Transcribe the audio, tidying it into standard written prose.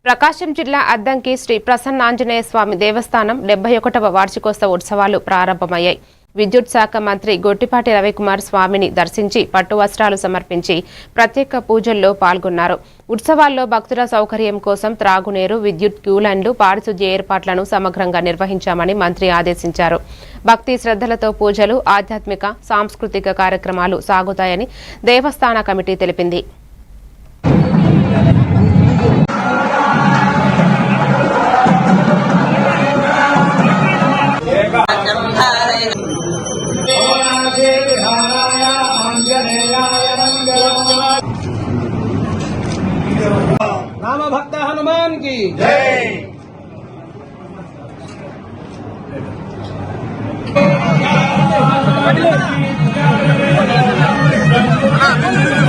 ప్రకాశం జిల్లా అద్దంకి శ్రీ ప్రసన్నాంజనేయ స్వామి దేవస్థానం 71వ వార్షికోత్సవ ఉత్సవాలు ప్రారంభమయ్యాయి. విద్యుత్ శాఖ మంత్రి గొట్టిపాటి రవికుమార్ స్వామిని దర్శించి పట్టు వస్త్రాలు సమర్పించి ప్రత్యేక పూజల్లో పాల్గొన్నారు. ఉత్సవాల్లో భక్తుల సౌకర్యం కోసం త్రాగునీరు, విద్యుత్ క్యూలైన్లు, పారిశుధ్య ఏర్పాట్లను సమగ్రంగా నిర్వహించామని మంత్రి ఆదేశించారు. భక్తి శ్రద్ధలతో పూజలు, ఆధ్యాత్మిక, సాంస్కృతిక కార్యక్రమాలు సాగుతాయని దేవస్థాన కమిటీ తెలిపింది. राम भक्त हनुमान की जय। हाँ